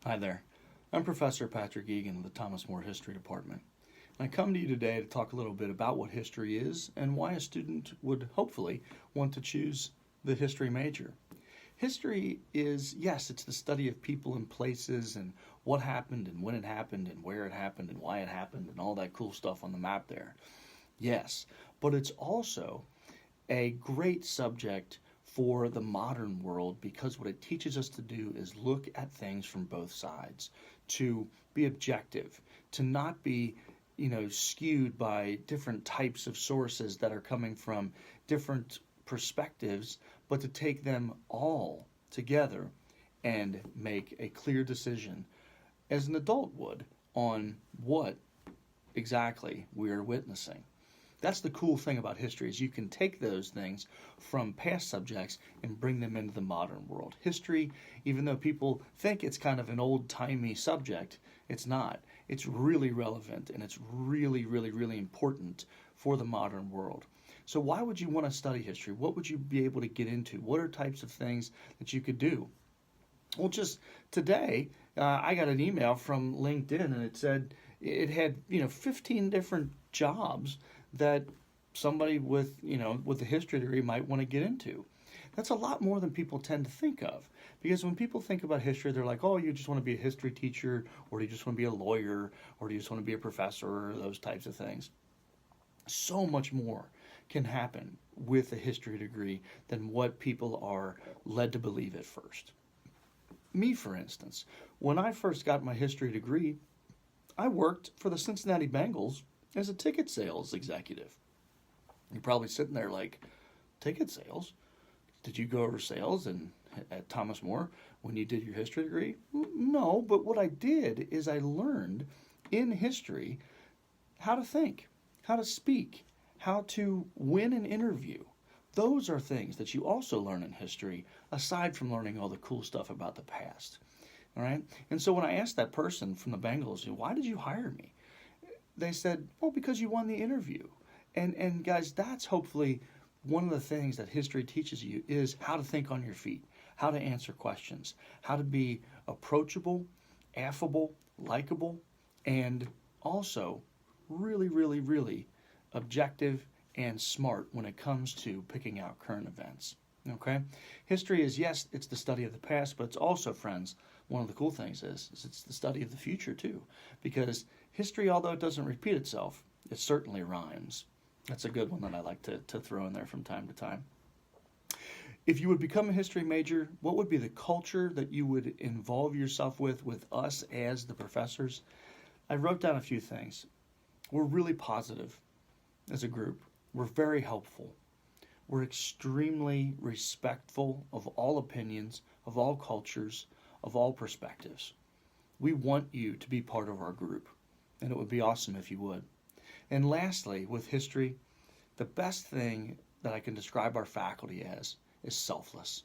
Hi there. I'm Professor Patrick Egan of the Thomas More History Department. And I come to you today to talk a little bit about what history is and why a student would hopefully want to choose the history major. History is, yes, it's the study of people and places and what happened and when it happened and where it happened and why it happened and all that cool stuff on the map there. Yes, but it's also a great subject for the modern world because what it teaches us to do is look at things from both sides, to be objective, to not be, skewed by different types of sources that are coming from different perspectives, but to take them all together and make a clear decision as an adult would on what exactly we're witnessing. That's the cool thing about history is you can take those things from past subjects and bring them into the modern world. History, even though people think it's kind of an old-timey subject, it's not. It's really relevant and it's really, really, really important for the modern world. So why would you want to study history? What would you be able to get into? What are types of things that you could do? Well, just today, I got an email from LinkedIn and it said it had, 15 different jobs that somebody with a history degree might want to get into. That's a lot more than people tend to think of. Because when people think about history, they're like, oh, you just want to be a history teacher, or do you just want to be a lawyer, or do you just want to be a professor, or those types of things. So much more can happen with a history degree than what people are led to believe at first. Me, for instance, when I first got my history degree, I worked for the Cincinnati Bengals as a ticket sales executive. You're probably sitting there like, ticket sales? Did you go over sales at Thomas More when you did your history degree? No, but what I did is I learned in history how to think, how to speak, how to win an interview. Those are things that you also learn in history, aside from learning all the cool stuff about the past. All right? And so when I asked that person from the Bengals, why did you hire me? They said, well, because you won the interview. And guys, that's hopefully one of the things that history teaches you is how to think on your feet, how to answer questions, how to be approachable, affable, likable, and also really, really, really objective and smart when it comes to picking out current events. Okay? History is, yes, it's the study of the past, but it's also, friends, one of the cool things is it's the study of the future too. Because history, although it doesn't repeat itself, it certainly rhymes. That's a good one that I like to throw in there from time to time. If you would become a history major, what would be the culture that you would involve yourself with us as the professors? I wrote down a few things. We're really positive as a group. We're very helpful. We're extremely respectful of all opinions, of all cultures, of all perspectives. We want you to be part of our group, and it would be awesome if you would. And lastly, with history, the best thing that I can describe our faculty as is selfless.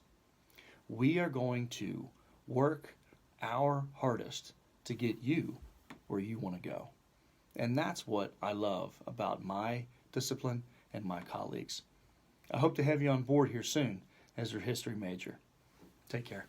We are going to work our hardest to get you where you want to go. And that's what I love about my discipline and my colleagues. I hope to have you on board here soon as your history major. Take care.